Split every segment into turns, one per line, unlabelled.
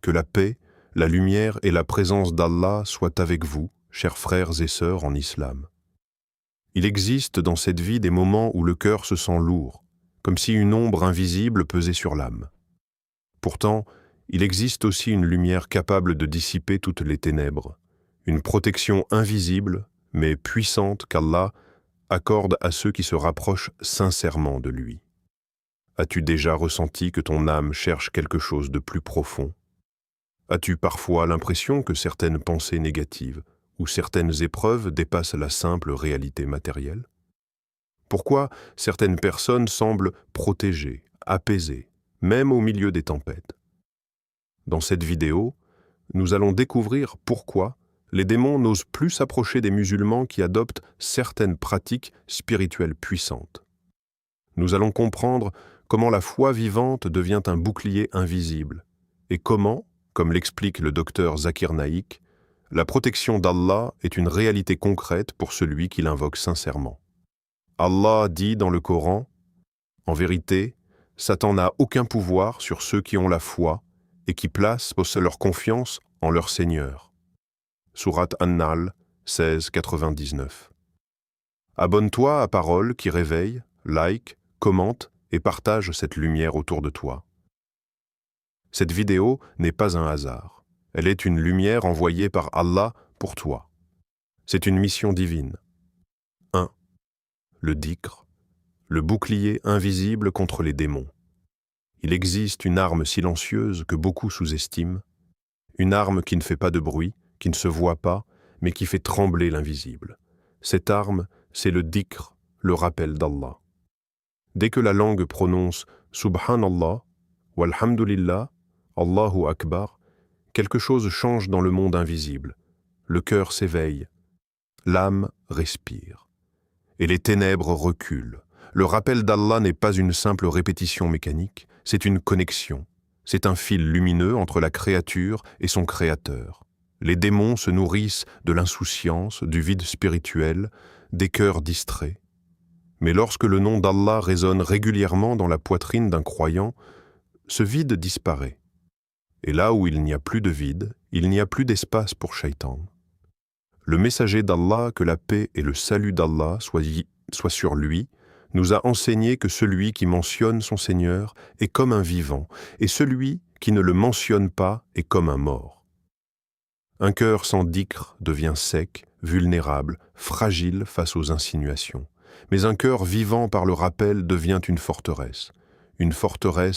Que la paix, la lumière et la présence d'Allah soient avec vous, chers frères et sœurs en islam. Il existe dans cette vie des moments où le cœur se sent lourd, comme si une ombre invisible pesait sur l'âme. Pourtant, il existe aussi une lumière capable de dissiper toutes les ténèbres, une protection invisible, mais puissante qu'Allah accorde à ceux qui se rapprochent sincèrement de lui. As-tu déjà ressenti que ton âme cherche quelque chose de plus profond? As-tu parfois l'impression que certaines pensées négatives ou certaines épreuves dépassent la simple réalité matérielle? Pourquoi certaines personnes semblent protégées, apaisées, même au milieu des tempêtes? Dans cette vidéo, nous allons découvrir pourquoi les démons n'osent plus s'approcher des musulmans qui adoptent certaines pratiques spirituelles puissantes. Nous allons comprendre comment la foi vivante devient un bouclier invisible et comment, comme l'explique le docteur Zakir Naik, la protection d'Allah est une réalité concrète pour celui qui l'invoque sincèrement. Allah dit dans le Coran, « En vérité, Satan n'a aucun pouvoir sur ceux qui ont la foi et qui placent leur confiance en leur Seigneur. » Sourate An-Nahl 16, 99. Abonne-toi à Paroles qui réveille, like, commente et partage cette lumière autour de toi. Cette vidéo n'est pas un hasard. Elle est une lumière envoyée par Allah pour toi. C'est une mission divine. 1. Le dhikr, le bouclier invisible contre les démons. Il existe une arme silencieuse que beaucoup sous-estiment, une arme qui ne fait pas de bruit, qui ne se voit pas, mais qui fait trembler l'invisible. Cette arme, c'est le dhikr, le rappel d'Allah. Dès que la langue prononce « Subhanallah » ou « Alhamdulillah » Allahu Akbar, quelque chose change dans le monde invisible. Le cœur s'éveille, l'âme respire. Et les ténèbres reculent. Le rappel d'Allah n'est pas une simple répétition mécanique, c'est une connexion. C'est un fil lumineux entre la créature et son créateur. Les démons se nourrissent de l'insouciance, du vide spirituel, des cœurs distraits. Mais lorsque le nom d'Allah résonne régulièrement dans la poitrine d'un croyant, ce vide disparaît. Et là où il n'y a plus de vide, il n'y a plus d'espace pour Shaitan. Le messager d'Allah, que la paix et le salut d'Allah soient sur lui, nous a enseigné que celui qui mentionne son Seigneur est comme un vivant, et celui qui ne le mentionne pas est comme un mort. Un cœur sans dhikr devient sec, vulnérable, fragile face aux insinuations. Mais un cœur vivant par le rappel devient une forteresse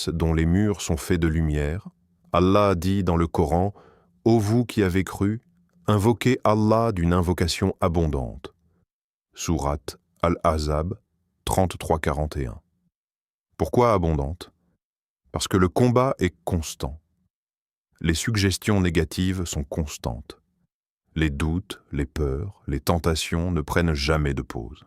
dont les murs sont faits de lumière. Allah dit dans le Coran, « Ô vous qui avez cru, invoquez Allah d'une invocation abondante. » Sourate Al-Ahzab 33-41. Pourquoi abondante? Parce que le combat est constant. Les suggestions négatives sont constantes. Les doutes, les peurs, les tentations ne prennent jamais de pause.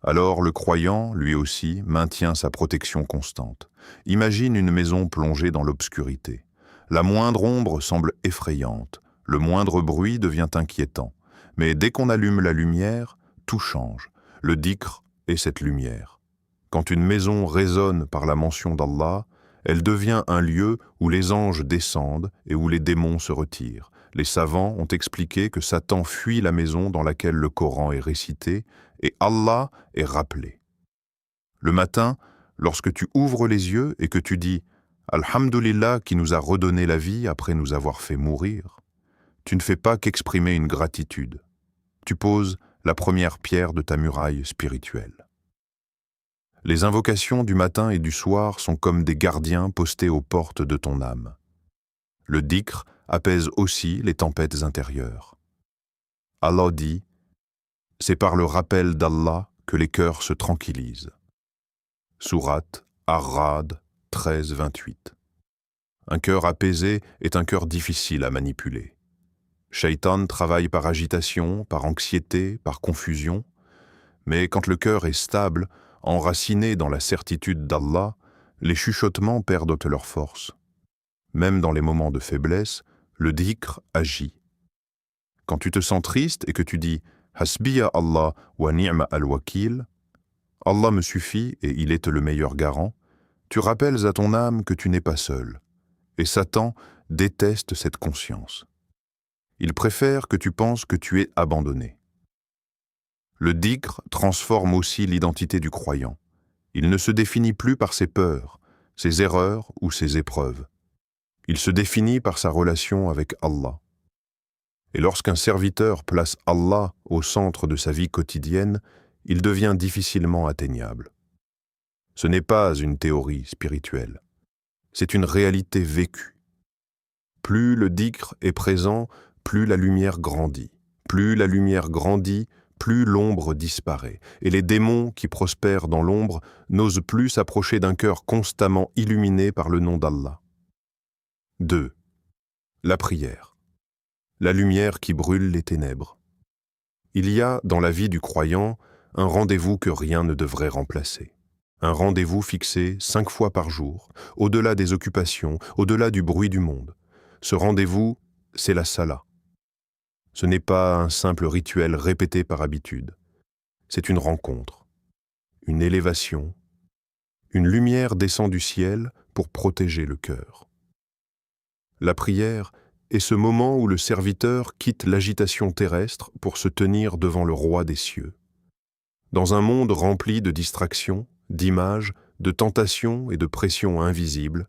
Alors le croyant, lui aussi, maintient sa protection constante. Imagine une maison plongée dans l'obscurité. La moindre ombre semble effrayante, le moindre bruit devient inquiétant. Mais dès qu'on allume la lumière, tout change. Le dhikr est cette lumière. Quand une maison résonne par la mention d'Allah, elle devient un lieu où les anges descendent et où les démons se retirent. Les savants ont expliqué que Satan fuit la maison dans laquelle le Coran est récité et Allah est rappelé. Le matin, lorsque tu ouvres les yeux et que tu dis « Alhamdulillah qui nous a redonné la vie après nous avoir fait mourir », tu ne fais pas qu'exprimer une gratitude. Tu poses la première pierre de ta muraille spirituelle. Les invocations du matin et du soir sont comme des gardiens postés aux portes de ton âme. Le dhikr apaise aussi les tempêtes intérieures. Allah dit « C'est par le rappel d'Allah que les cœurs se tranquillisent. » Sourate Ar-Ra'd 13-28. Un cœur apaisé est un cœur difficile à manipuler. Shaitan travaille par agitation, par anxiété, par confusion, mais quand le cœur est stable, enraciné dans la certitude d'Allah, les chuchotements perdent leur force. Même dans les moments de faiblesse, le dhikr agit. Quand tu te sens triste et que tu dis « Hasbiya Allah wa ni'ma al-wakil » « Allah me suffit et il est le meilleur garant », tu rappelles à ton âme que tu n'es pas seul. Et Satan déteste cette conscience. Il préfère que tu penses que tu es abandonné. Le dhikr transforme aussi l'identité du croyant. Il ne se définit plus par ses peurs, ses erreurs ou ses épreuves. Il se définit par sa relation avec Allah. Et lorsqu'un serviteur place Allah au centre de sa vie quotidienne, il devient difficilement atteignable. Ce n'est pas une théorie spirituelle, c'est une réalité vécue. Plus le dhikr est présent, plus la lumière grandit. Plus la lumière grandit, plus l'ombre disparaît. Et les démons qui prospèrent dans l'ombre n'osent plus s'approcher d'un cœur constamment illuminé par le nom d'Allah. 2. La prière. La lumière qui brûle les ténèbres. Il y a, dans la vie du croyant, un rendez-vous que rien ne devrait remplacer. Un rendez-vous fixé 5 fois par jour, au-delà des occupations, au-delà du bruit du monde. Ce rendez-vous, c'est la salat. Ce n'est pas un simple rituel répété par habitude. C'est une rencontre, une élévation. Une lumière descend du ciel pour protéger le cœur. La prière est ce moment où le serviteur quitte l'agitation terrestre pour se tenir devant le roi des cieux. Dans un monde rempli de distractions, d'images, de tentations et de pressions invisibles,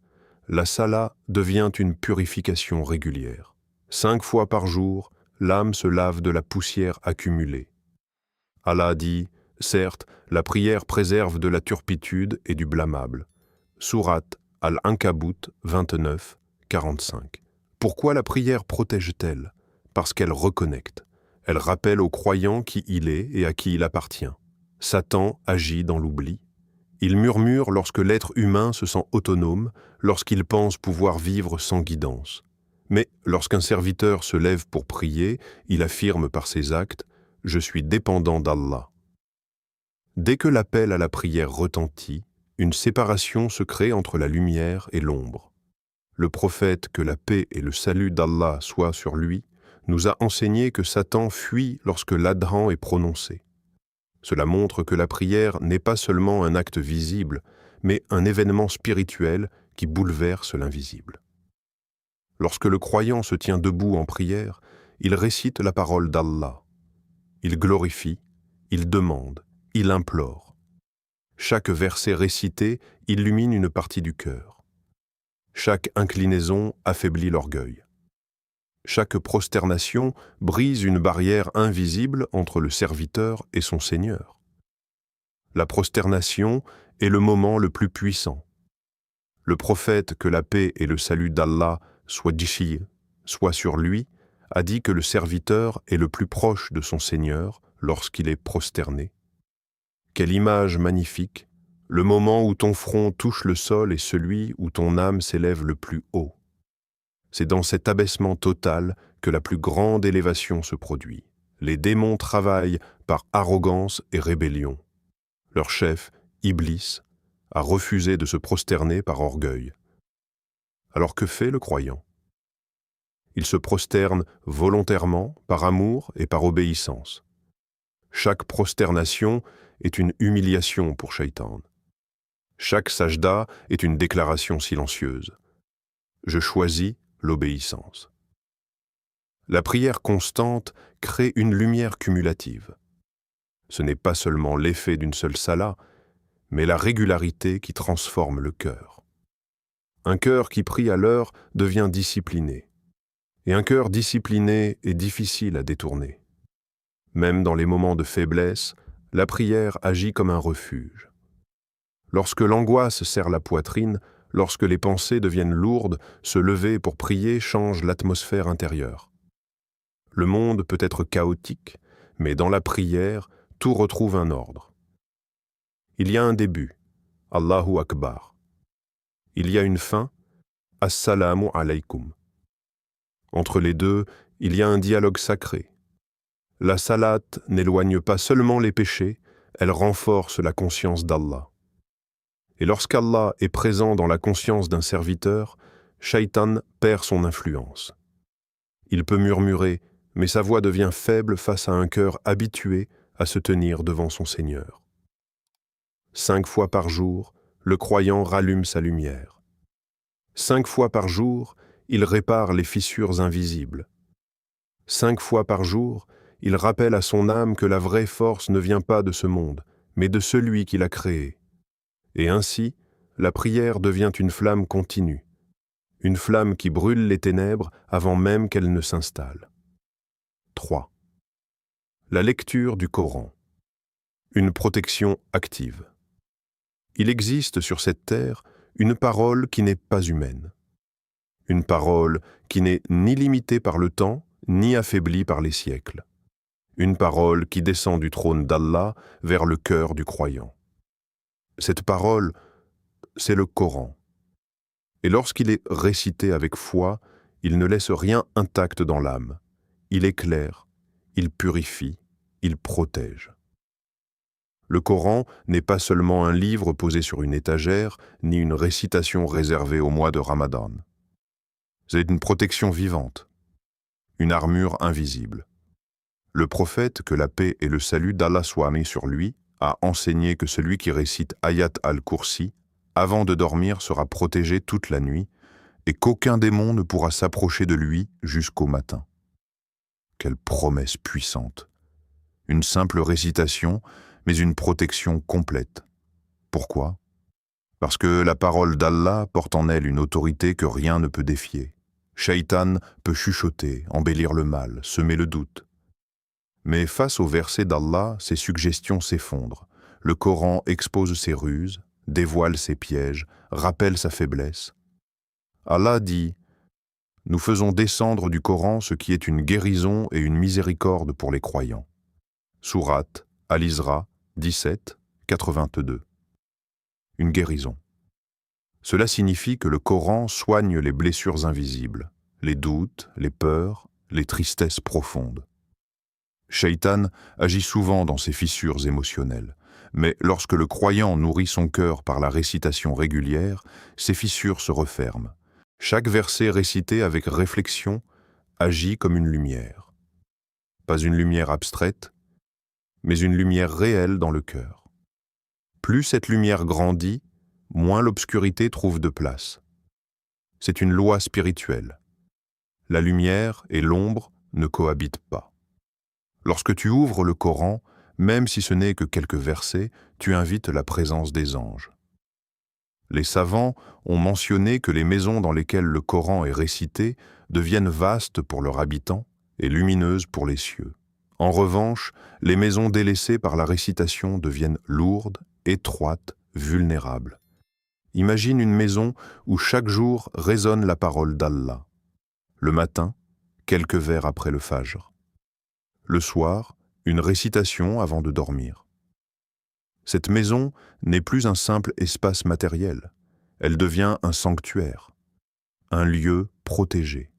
la salat devient une purification régulière. 5 fois par jour, l'âme se lave de la poussière accumulée. Allah dit, certes, la prière préserve de la turpitude et du blâmable. Sourate Al-Ankabut 29, 45. Pourquoi la prière protège-t-elle? Parce qu'elle reconnecte. Elle rappelle au croyant qui il est et à qui il appartient. Satan agit dans l'oubli. Il murmure lorsque l'être humain se sent autonome, lorsqu'il pense pouvoir vivre sans guidance. Mais lorsqu'un serviteur se lève pour prier, il affirme par ses actes « Je suis dépendant d'Allah ». Dès que l'appel à la prière retentit, une séparation se crée entre la lumière et l'ombre. Le prophète, que la paix et le salut d'Allah soient sur lui, nous a enseigné que Satan fuit lorsque l'adhan est prononcé. Cela montre que la prière n'est pas seulement un acte visible, mais un événement spirituel qui bouleverse l'invisible. Lorsque le croyant se tient debout en prière, il récite la parole d'Allah. Il glorifie, il demande, il implore. Chaque verset récité illumine une partie du cœur. Chaque inclinaison affaiblit l'orgueil. Chaque prosternation brise une barrière invisible entre le serviteur et son Seigneur. La prosternation est le moment le plus puissant. Le prophète, que la paix et le salut d'Allah soient sur lui, a dit que le serviteur est le plus proche de son Seigneur lorsqu'il est prosterné. Quelle image magnifique, le moment où ton front touche le sol est celui où ton âme s'élève le plus haut. C'est dans cet abaissement total que la plus grande élévation se produit. Les démons travaillent par arrogance et rébellion. Leur chef, Iblis, a refusé de se prosterner par orgueil. Alors que fait le croyant? Il se prosterne volontairement, par amour et par obéissance. Chaque prosternation est une humiliation pour Shaitan. Chaque sajda est une déclaration silencieuse. Je choisis l'obéissance. La prière constante crée une lumière cumulative. Ce n'est pas seulement l'effet d'une seule salat, mais la régularité qui transforme le cœur. Un cœur qui prie à l'heure devient discipliné. Et un cœur discipliné est difficile à détourner. Même dans les moments de faiblesse, la prière agit comme un refuge. Lorsque l'angoisse serre la poitrine, lorsque les pensées deviennent lourdes, se lever pour prier change l'atmosphère intérieure. Le monde peut être chaotique, mais dans la prière, tout retrouve un ordre. Il y a un début, Allahu Akbar. Il y a une fin, Assalamu alaykum. Entre les deux, il y a un dialogue sacré. La salat n'éloigne pas seulement les péchés, elle renforce la conscience d'Allah. Et lorsqu'Allah est présent dans la conscience d'un serviteur, Shaitan perd son influence. Il peut murmurer, mais sa voix devient faible face à un cœur habitué à se tenir devant son Seigneur. 5 fois par jour, le croyant rallume sa lumière. 5 fois par jour, il répare les fissures invisibles. 5 fois par jour, il rappelle à son âme que la vraie force ne vient pas de ce monde, mais de celui qui l'a créé. Et ainsi, la prière devient une flamme continue, une flamme qui brûle les ténèbres avant même qu'elles ne s'installent. 3. La lecture du Coran. Une protection active. Il existe sur cette terre une parole qui n'est pas humaine. Une parole qui n'est ni limitée par le temps, ni affaiblie par les siècles. Une parole qui descend du trône d'Allah vers le cœur du croyant. Cette parole, c'est le Coran. Et lorsqu'il est récité avec foi, il ne laisse rien intact dans l'âme. Il éclaire, il purifie, il protège. Le Coran n'est pas seulement un livre posé sur une étagère, ni une récitation réservée au mois de Ramadan. C'est une protection vivante, une armure invisible. Le prophète, que la paix et le salut d'Allah soient mis sur lui, a enseigné que celui qui récite Ayat al-Kursi, avant de dormir, sera protégé toute la nuit, et qu'aucun démon ne pourra s'approcher de lui jusqu'au matin. Quelle promesse puissante! Une simple récitation, mais une protection complète. Pourquoi? Parce que la parole d'Allah porte en elle une autorité que rien ne peut défier. Shaitan peut chuchoter, embellir le mal, semer le doute. Mais face aux versets d'Allah, ses suggestions s'effondrent. Le Coran expose ses ruses, dévoile ses pièges, rappelle sa faiblesse. Allah dit « Nous faisons descendre du Coran ce qui est une guérison et une miséricorde pour les croyants. » Sourate Al-Isra 17, 82. Une guérison. Cela signifie que le Coran soigne les blessures invisibles, les doutes, les peurs, les tristesses profondes. Shaitan agit souvent dans ces fissures émotionnelles, mais lorsque le croyant nourrit son cœur par la récitation régulière, ces fissures se referment. Chaque verset récité avec réflexion agit comme une lumière. Pas une lumière abstraite, mais une lumière réelle dans le cœur. Plus cette lumière grandit, moins l'obscurité trouve de place. C'est une loi spirituelle. La lumière et l'ombre ne cohabitent pas. Lorsque tu ouvres le Coran, même si ce n'est que quelques versets, tu invites la présence des anges. Les savants ont mentionné que les maisons dans lesquelles le Coran est récité deviennent vastes pour leurs habitants et lumineuses pour les cieux. En revanche, les maisons délaissées par la récitation deviennent lourdes, étroites, vulnérables. Imagine une maison où chaque jour résonne la parole d'Allah. Le matin, quelques vers après le Fajr. Le soir, une récitation avant de dormir. Cette maison n'est plus un simple espace matériel. Elle devient un sanctuaire, un lieu protégé.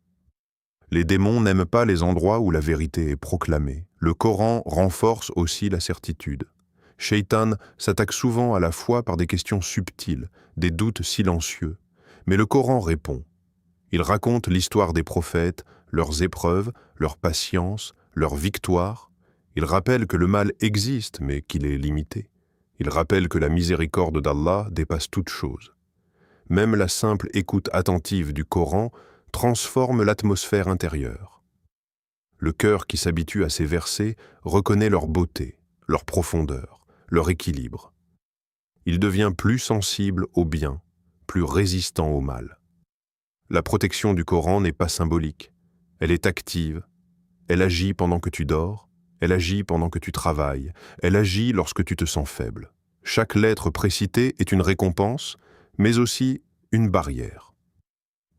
Les démons n'aiment pas les endroits où la vérité est proclamée. Le Coran renforce aussi la certitude. Shaitan s'attaque souvent à la foi par des questions subtiles, des doutes silencieux. Mais le Coran répond. Il raconte l'histoire des prophètes, leurs épreuves, leur patience, leur victoire. Il rappelle que le mal existe, mais qu'il est limité. Il rappelle que la miséricorde d'Allah dépasse toute chose. Même la simple écoute attentive du Coran transforme l'atmosphère intérieure. Le cœur qui s'habitue à ces versets reconnaît leur beauté, leur profondeur, leur équilibre. Il devient plus sensible au bien, plus résistant au mal. La protection du Coran n'est pas symbolique, elle est active, elle agit pendant que tu dors, elle agit pendant que tu travailles, elle agit lorsque tu te sens faible. Chaque lettre précitée est une récompense, mais aussi une barrière.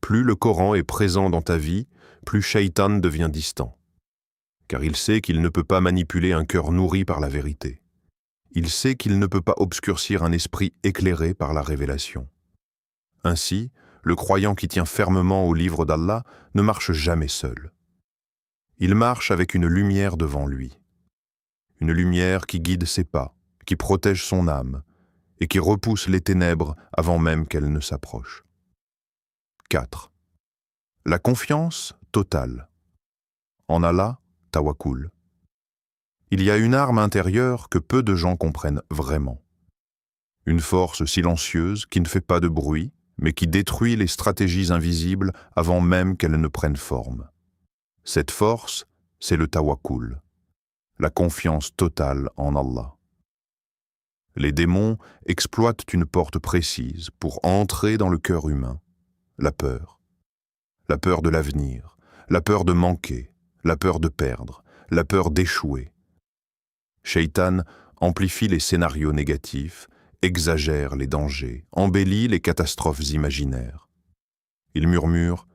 Plus le Coran est présent dans ta vie, plus Shaitan devient distant. Car il sait qu'il ne peut pas manipuler un cœur nourri par la vérité. Il sait qu'il ne peut pas obscurcir un esprit éclairé par la révélation. Ainsi, le croyant qui tient fermement au livre d'Allah ne marche jamais seul. Il marche avec une lumière devant lui. Une lumière qui guide ses pas, qui protège son âme et qui repousse les ténèbres avant même qu'elles ne s'approchent. 4. La confiance totale. En Allah, tawakkul. Il y a une arme intérieure que peu de gens comprennent vraiment. Une force silencieuse qui ne fait pas de bruit, mais qui détruit les stratégies invisibles avant même qu'elles ne prennent forme. Cette force, c'est le tawakkul, la confiance totale en Allah. Les démons exploitent une porte précise pour entrer dans le cœur humain, la peur de l'avenir, la peur de manquer, la peur de perdre, la peur d'échouer. Shaitan amplifie les scénarios négatifs, exagère les dangers, embellit les catastrophes imaginaires. Il murmure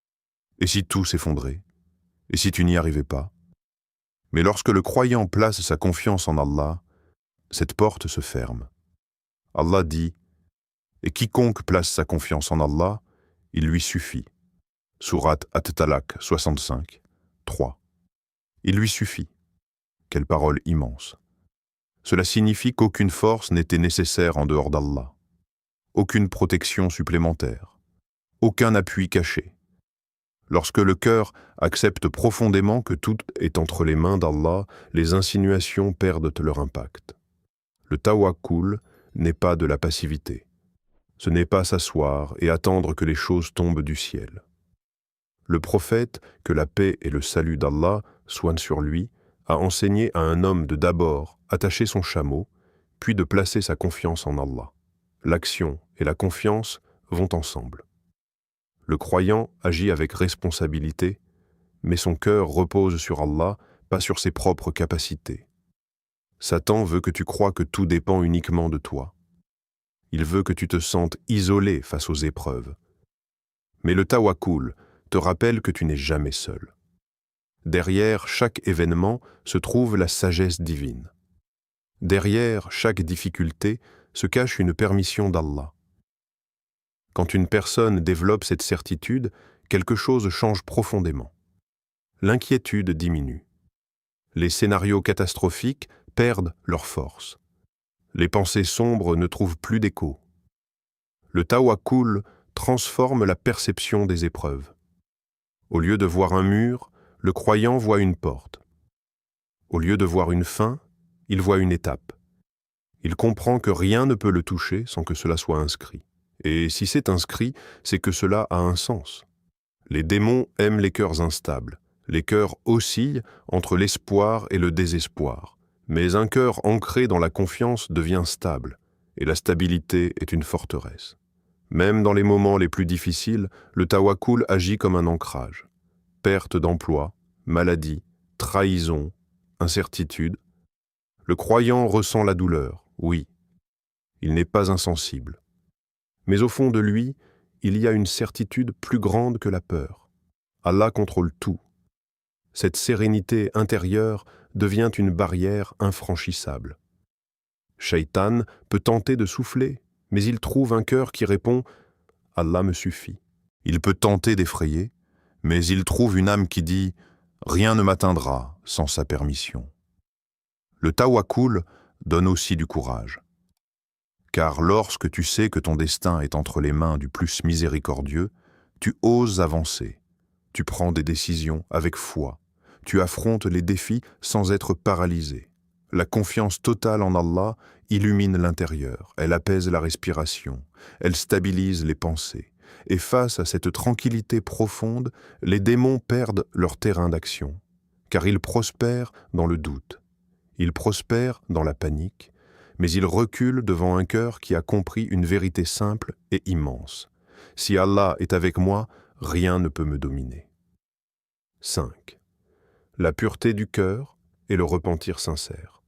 « Et si tout s'effondrait? Et si tu n'y arrivais pas ?» Mais lorsque le croyant place sa confiance en Allah, cette porte se ferme. Allah dit « Et quiconque place sa confiance en Allah, il lui suffit. » Sourate At-Talaq 65, 3. Il lui suffit. Quelle parole immense. Cela signifie qu'aucune force n'était nécessaire en dehors d'Allah. Aucune protection supplémentaire. Aucun appui caché. Lorsque le cœur accepte profondément que tout est entre les mains d'Allah, les insinuations perdent leur impact. Le tawakkul n'est pas de la passivité. Ce n'est pas s'asseoir et attendre que les choses tombent du ciel. Le prophète, que la paix et le salut d'Allah soient sur lui, a enseigné à un homme de d'abord attacher son chameau, puis de placer sa confiance en Allah. L'action et la confiance vont ensemble. Le croyant agit avec responsabilité, mais son cœur repose sur Allah, pas sur ses propres capacités. Satan veut que tu crois que tout dépend uniquement de toi. Il veut que tu te sentes isolé face aux épreuves. Mais le tawakkul te rappelle que tu n'es jamais seul. Derrière chaque événement se trouve la sagesse divine. Derrière chaque difficulté se cache une permission d'Allah. Quand une personne développe cette certitude, quelque chose change profondément. L'inquiétude diminue. Les scénarios catastrophiques perdent leur force. Les pensées sombres ne trouvent plus d'écho. Le tawakkul transforme la perception des épreuves. Au lieu de voir un mur, le croyant voit une porte. Au lieu de voir une fin, il voit une étape. Il comprend que rien ne peut le toucher sans que cela soit inscrit. Et si c'est inscrit, c'est que cela a un sens. Les démons aiment les cœurs instables. Les cœurs oscillent entre l'espoir et le désespoir. Mais un cœur ancré dans la confiance devient stable, et la stabilité est une forteresse. Même dans les moments les plus difficiles, le tawakkul agit comme un ancrage. Perte d'emploi, maladie, trahison, incertitude. Le croyant ressent la douleur, oui. Il n'est pas insensible. Mais au fond de lui, il y a une certitude plus grande que la peur. Allah contrôle tout. Cette sérénité intérieure devient une barrière infranchissable. Shaitan peut tenter de souffler, mais il trouve un cœur qui répond « Allah me suffit ». Il peut tenter d'effrayer, mais il trouve une âme qui dit « Rien ne m'atteindra sans sa permission ». Le tawakkul donne aussi du courage. Car lorsque tu sais que ton destin est entre les mains du plus miséricordieux, tu oses avancer, tu prends des décisions avec foi, tu affrontes les défis sans être paralysé. La confiance totale en Allah illumine l'intérieur, elle apaise la respiration, elle stabilise les pensées. Et face à cette tranquillité profonde, les démons perdent leur terrain d'action, car ils prospèrent dans le doute, ils prospèrent dans la panique, mais ils reculent devant un cœur qui a compris une vérité simple et immense. Si Allah est avec moi, rien ne peut me dominer. 5. La pureté du cœur et le repentir sincère.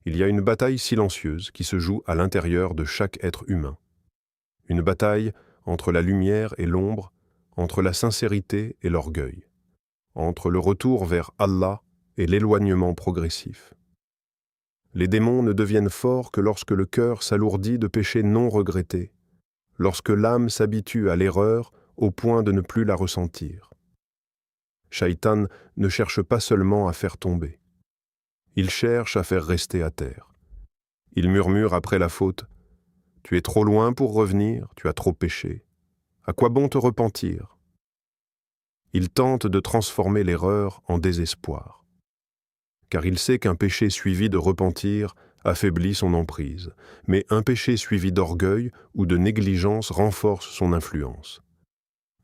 Il y a une bataille silencieuse qui se joue à l'intérieur de chaque être humain. Une bataille entre la lumière et l'ombre, entre la sincérité et l'orgueil, entre le retour vers Allah et l'éloignement progressif. Les démons ne deviennent forts que lorsque le cœur s'alourdit de péchés non regrettés, lorsque l'âme s'habitue à l'erreur au point de ne plus la ressentir. Shaitan ne cherche pas seulement à faire tomber. Il cherche à faire rester à terre. Il murmure après la faute « Tu es trop loin pour revenir, tu as trop péché. À quoi bon te repentir ?» Il tente de transformer l'erreur en désespoir. Car il sait qu'un péché suivi de repentir affaiblit son emprise, mais un péché suivi d'orgueil ou de négligence renforce son influence.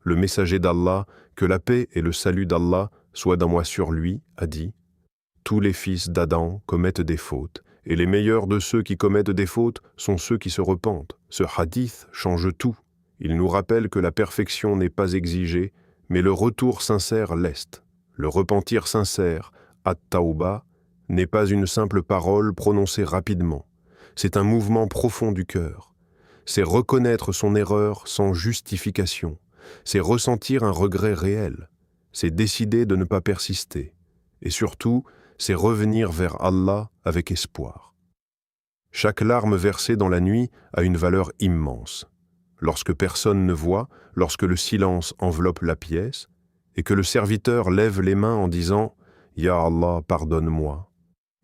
Le messager d'Allah, que la paix et le salut d'Allah soient d'un moi sur lui, a dit « Tous les fils d'Adam commettent des fautes, et les meilleurs de ceux qui commettent des fautes sont ceux qui se repentent. » Ce hadith change tout. Il nous rappelle que la perfection n'est pas exigée, mais le retour sincère l'est. Le repentir sincère, at-tawba, n'est pas une simple parole prononcée rapidement. C'est un mouvement profond du cœur. C'est reconnaître son erreur sans justification. C'est ressentir un regret réel. C'est décider de ne pas persister. Et surtout, c'est revenir vers Allah avec espoir. Chaque larme versée dans la nuit a une valeur immense. Lorsque personne ne voit, lorsque le silence enveloppe la pièce, et que le serviteur lève les mains en disant « Ya Allah, pardonne-moi »,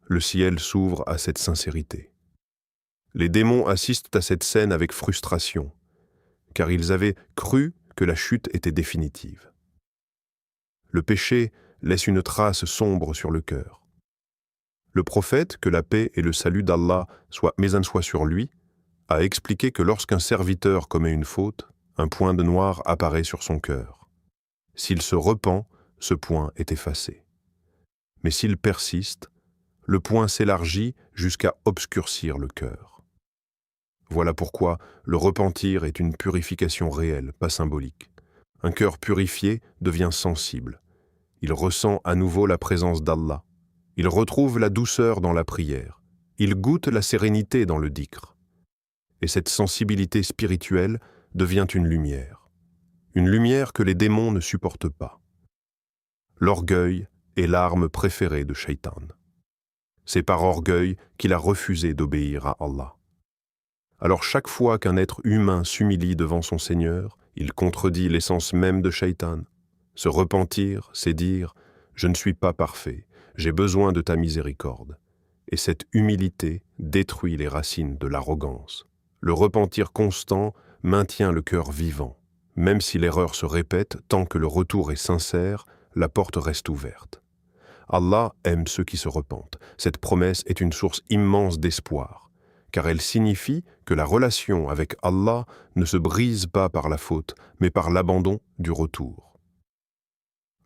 le ciel s'ouvre à cette sincérité. Les démons assistent à cette scène avec frustration, car ils avaient cru que la chute était définitive. Le péché laisse une trace sombre sur le cœur. Le prophète, que la paix et le salut d'Allah soient sur lui, a expliqué que lorsqu'un serviteur commet une faute, un point de noir apparaît sur son cœur. S'il se repent, ce point est effacé. Mais s'il persiste, le point s'élargit jusqu'à obscurcir le cœur. Voilà pourquoi le repentir est une purification réelle, pas symbolique. Un cœur purifié devient sensible. Il ressent à nouveau la présence d'Allah. Il retrouve la douceur dans la prière. Il goûte la sérénité dans le dhikr. Et cette sensibilité spirituelle devient une lumière que les démons ne supportent pas. L'orgueil est l'arme préférée de Shaitan. C'est par orgueil qu'il a refusé d'obéir à Allah. Alors chaque fois qu'un être humain s'humilie devant son Seigneur, il contredit l'essence même de Shaitan. Se repentir, c'est dire « Je ne suis pas parfait, j'ai besoin de ta miséricorde ». Et cette humilité détruit les racines de l'arrogance. Le repentir constant maintient le cœur vivant. Même si l'erreur se répète, tant que le retour est sincère, la porte reste ouverte. Allah aime ceux qui se repentent. Cette promesse est une source immense d'espoir, car elle signifie que la relation avec Allah ne se brise pas par la faute, mais par l'abandon du retour.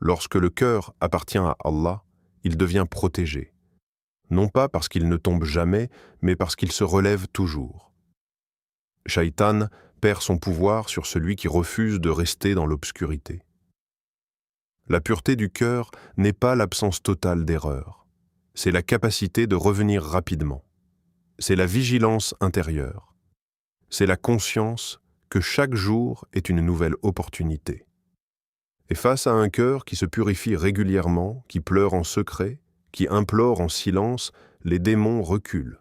Lorsque le cœur appartient à Allah, il devient protégé. Non pas parce qu'il ne tombe jamais, mais parce qu'il se relève toujours. Shaitan perd son pouvoir sur celui qui refuse de rester dans l'obscurité. La pureté du cœur n'est pas l'absence totale d'erreur. C'est la capacité de revenir rapidement. C'est la vigilance intérieure. C'est la conscience que chaque jour est une nouvelle opportunité. Et face à un cœur qui se purifie régulièrement, qui pleure en secret, qui implore en silence, les démons reculent.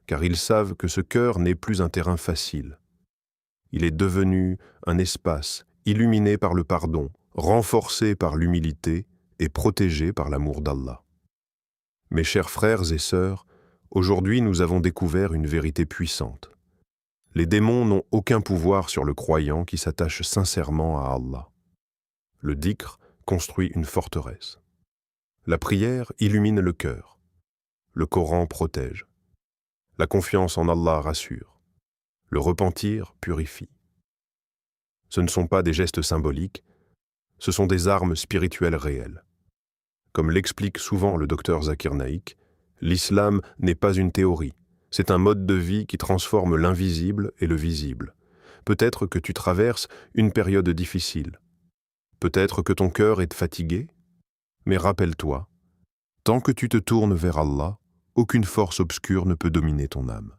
Car ils savent que ce cœur n'est plus un terrain facile. Il est devenu un espace illuminé par le pardon, renforcé par l'humilité et protégé par l'amour d'Allah. Mes chers frères et sœurs, aujourd'hui nous avons découvert une vérité puissante. Les démons n'ont aucun pouvoir sur le croyant qui s'attache sincèrement à Allah. Le dhikr construit une forteresse. La prière illumine le cœur. Le Coran protège. La confiance en Allah rassure. Le repentir purifie. Ce ne sont pas des gestes symboliques, ce sont des armes spirituelles réelles. Comme l'explique souvent le docteur Zakir Naik, l'islam n'est pas une théorie, c'est un mode de vie qui transforme l'invisible et le visible. Peut-être que tu traverses une période difficile. Peut-être que ton cœur est fatigué, mais rappelle-toi, tant que tu te tournes vers Allah, aucune force obscure ne peut dominer ton âme.